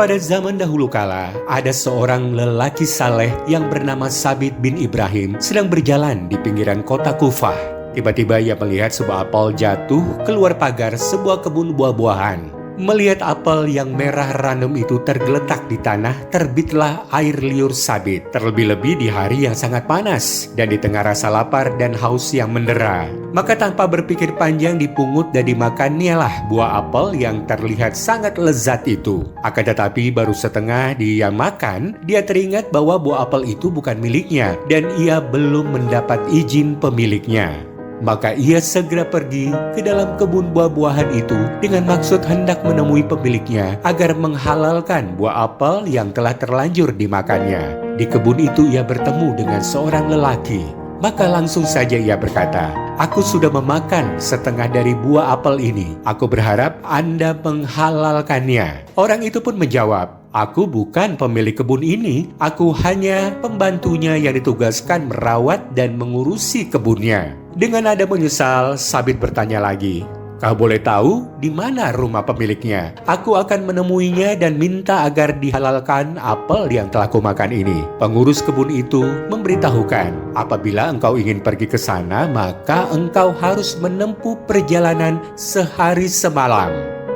Pada zaman dahulu kala, ada seorang lelaki saleh yang bernama Sabit bin Ibrahim sedang berjalan di pinggiran kota Kufah. Tiba-tiba ia melihat sebuah apel jatuh keluar pagar sebuah kebun buah-buahan. Melihat apel yang merah ranum itu tergeletak di tanah, terbitlah air liur Sabit. Terlebih-lebih di hari yang sangat panas dan di tengah rasa lapar dan haus yang mendera. Maka tanpa berpikir panjang dipungut dan dimakannialah buah apel yang terlihat sangat lezat itu. Akan tetapi baru setengah dia makan, dia teringat bahwa buah apel itu bukan miliknya dan ia belum mendapat izin pemiliknya. Maka ia segera pergi ke dalam kebun buah-buahan itu dengan maksud hendak menemui pemiliknya agar menghalalkan buah apel yang telah terlanjur dimakannya. Di kebun itu ia bertemu dengan seorang lelaki. Maka langsung saja ia berkata, "Aku sudah memakan setengah dari buah apel ini. Aku berharap Anda menghalalkannya." Orang itu pun menjawab, "Aku bukan pemilik kebun ini. Aku hanya pembantunya yang ditugaskan merawat dan mengurusi kebunnya." Dengan nada menyesal, Sabit bertanya lagi, "Kau boleh tahu di mana rumah pemiliknya? Aku akan menemuinya dan minta agar dihalalkan apel yang telah kumakan ini." Pengurus kebun itu memberitahukan, "Apabila engkau ingin pergi ke sana, maka engkau harus menempuh perjalanan sehari semalam."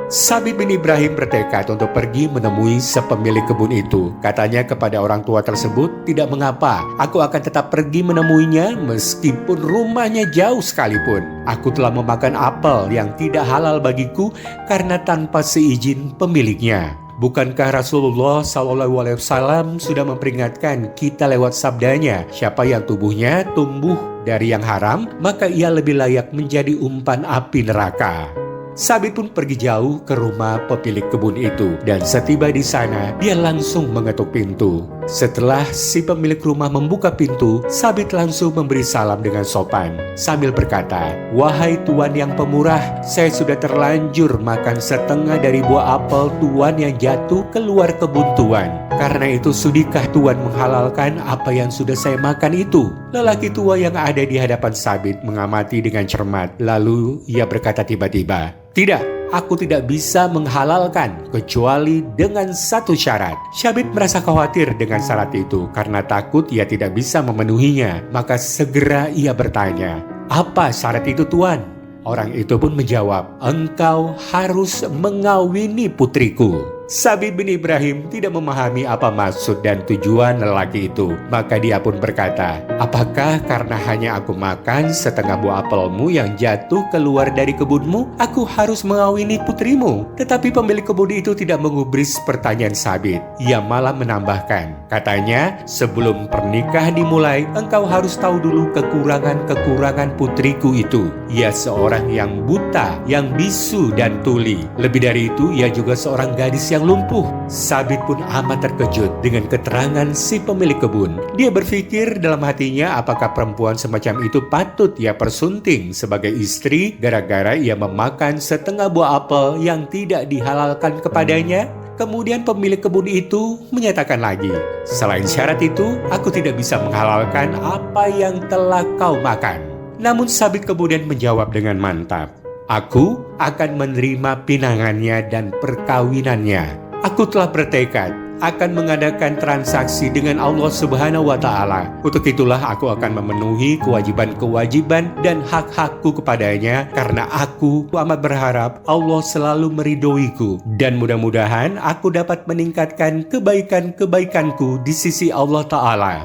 Sabit bin Ibrahim bertekad untuk pergi menemui sepemilik kebun itu. Katanya kepada orang tua tersebut, "Tidak mengapa, aku akan tetap pergi menemuinya meskipun rumahnya jauh sekalipun. Aku telah memakan apel yang tidak halal bagiku karena tanpa seizin pemiliknya." Bukankah Rasulullah SAW sudah memperingatkan kita lewat sabdanya, siapa yang tubuhnya tumbuh dari yang haram, maka ia lebih layak menjadi umpan api neraka. Sabit pun pergi jauh ke rumah pemilik kebun itu, dan setiba di sana dia langsung mengetuk pintu. Setelah si pemilik rumah membuka pintu, Sabit langsung memberi salam dengan sopan sambil berkata, "Wahai tuan yang pemurah, saya sudah terlanjur makan setengah dari buah apel tuan yang jatuh keluar kebun tuan. Karena itu sudikah tuan menghalalkan apa yang sudah saya makan itu?" Lelaki tua yang ada di hadapan Sabit mengamati dengan cermat. Lalu ia berkata tiba-tiba, "Tidak, aku tidak bisa menghalalkan kecuali dengan satu syarat." Sabit merasa khawatir dengan syarat itu karena takut ia tidak bisa memenuhinya. Maka segera ia bertanya, "Apa syarat itu tuan?" Orang itu pun menjawab, "Engkau harus mengawini putriku." Sabit bin Ibrahim tidak memahami apa maksud dan tujuan lelaki itu. Maka dia pun berkata, "Apakah karena hanya aku makan setengah buah apelmu yang jatuh keluar dari kebunmu, aku harus mengawini putrimu?" Tetapi pemilik kebun itu tidak menggubris pertanyaan Sabit. Ia malah menambahkan, katanya, "Sebelum pernikahan dimulai, engkau harus tahu dulu kekurangan-kekurangan putriku itu. Ia seorang yang buta, yang bisu dan tuli. Lebih dari itu, ia juga seorang gadis yang lumpuh." Sabit pun amat terkejut dengan keterangan si pemilik kebun. Dia berpikir dalam hatinya apakah perempuan semacam itu patut ia persunting sebagai istri gara-gara ia memakan setengah buah apel yang tidak dihalalkan kepadanya. Kemudian pemilik kebun itu menyatakan lagi, "Selain syarat itu, aku tidak bisa menghalalkan apa yang telah kau makan." Namun Sabit kemudian menjawab dengan mantap, "Aku akan menerima pinangannya dan perkawinannya. Aku telah bertekad akan mengadakan transaksi dengan Allah Subhanahu wa Ta'ala. Untuk itulah aku akan memenuhi kewajiban-kewajiban dan hak-hakku kepadanya, karena aku amat berharap Allah selalu meridhoiku, dan mudah-mudahan aku dapat meningkatkan kebaikan-kebaikanku di sisi Allah Ta'ala."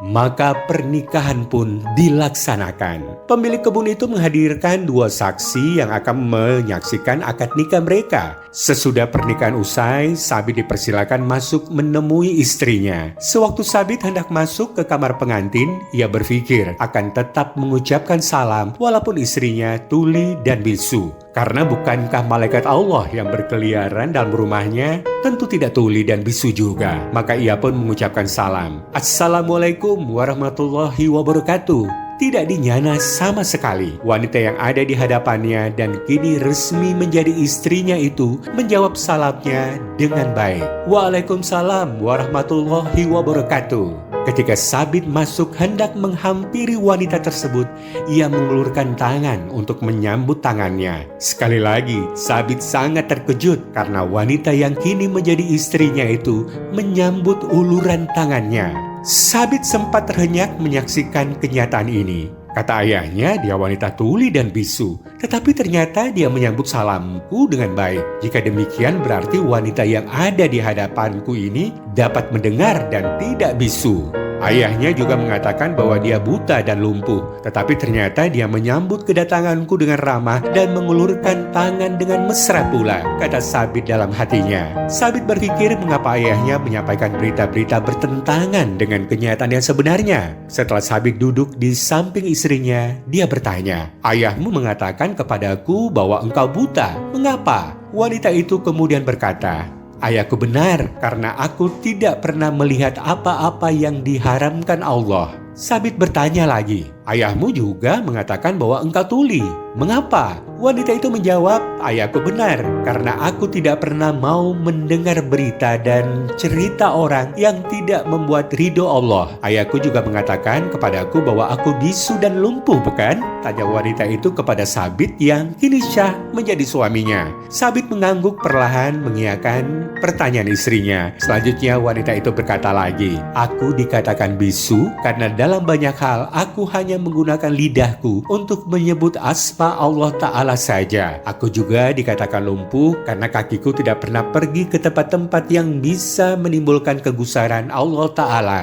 Maka pernikahan pun dilaksanakan. Pemilik kebun itu menghadirkan dua saksi yang akan menyaksikan akad nikah mereka. Sesudah pernikahan usai, Sabit dipersilakan masuk menemui istrinya. Sewaktu Sabit hendak masuk ke kamar pengantin, ia berpikir akan tetap mengucapkan salam walaupun istrinya tuli dan bisu. Karena bukankah malaikat Allah yang berkeliaran dalam rumahnya? Tentu tidak tuli dan bisu juga. Maka ia pun mengucapkan salam, "Assalamualaikum warahmatullahi wabarakatuh." Tidak dinyana sama sekali. Wanita yang ada di hadapannya dan kini resmi menjadi istrinya itu menjawab salamnya dengan baik, "Waalaikumsalam warahmatullahi wabarakatuh." Ketika Sabit masuk hendak menghampiri wanita tersebut, ia mengulurkan tangan untuk menyambut tangannya. Sekali lagi, Sabit sangat terkejut karena wanita yang kini menjadi istrinya itu menyambut uluran tangannya. Sabit sempat terhenyak menyaksikan kenyataan ini. Kata ayahnya, dia wanita tuli dan bisu. Tetapi ternyata dia menyambut salamku dengan baik. Jika demikian berarti wanita yang ada di hadapanku ini dapat mendengar dan tidak bisu. Ayahnya juga mengatakan bahwa dia buta dan lumpuh. Tetapi ternyata dia menyambut kedatanganku dengan ramah dan mengulurkan tangan dengan mesra pula, kata Sabit dalam hatinya. Sabit berpikir mengapa ayahnya menyampaikan berita-berita bertentangan dengan kenyataan yang sebenarnya. Setelah Sabit duduk di samping istrinya, dia bertanya, "Ayahmu mengatakan kepadaku bahwa engkau buta. Mengapa?" Wanita itu kemudian berkata, "Ayahku benar karena aku tidak pernah melihat apa-apa yang diharamkan Allah." Sabit bertanya lagi, "Ayahmu juga mengatakan bahwa engkau tuli. Mengapa?" Wanita itu menjawab, "Ayahku benar karena aku tidak pernah mau mendengar berita dan cerita orang yang tidak membuat ridho Allah. Ayahku juga mengatakan kepadaku bahwa aku bisu dan lumpuh, bukan?" tanya wanita itu kepada Sabit yang kini syah menjadi suaminya. Sabit mengangguk perlahan mengiyakan pertanyaan istrinya. Selanjutnya wanita itu berkata lagi, "Aku dikatakan bisu karena dalam banyak hal aku hanya menggunakan lidahku untuk menyebut asma Allah Ta'ala saja. Aku juga dikatakan lumpuh karena kakiku tidak pernah pergi ke tempat-tempat yang bisa menimbulkan kegusaran Allah Ta'ala."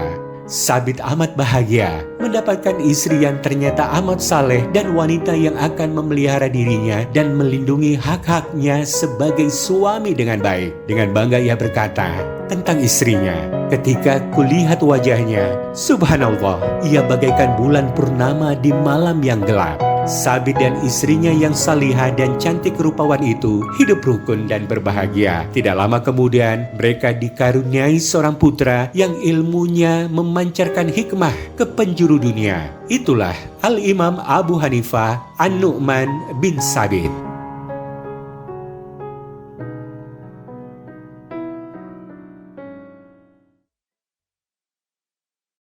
Sabit amat bahagia mendapatkan istri yang ternyata amat saleh dan wanita yang akan memelihara dirinya dan melindungi hak-haknya sebagai suami dengan baik. Dengan bangga ia berkata tentang istrinya, "Ketika kulihat wajahnya, subhanallah, ia bagaikan bulan purnama di malam yang gelap." Sabit dan istrinya yang salihah dan cantik rupawan itu hidup rukun dan berbahagia. Tidak lama kemudian mereka dikaruniai seorang putra yang ilmunya memancarkan hikmah ke penjuru dunia. Itulah Al-Imam Abu Hanifah An-Nu'man bin Sabit.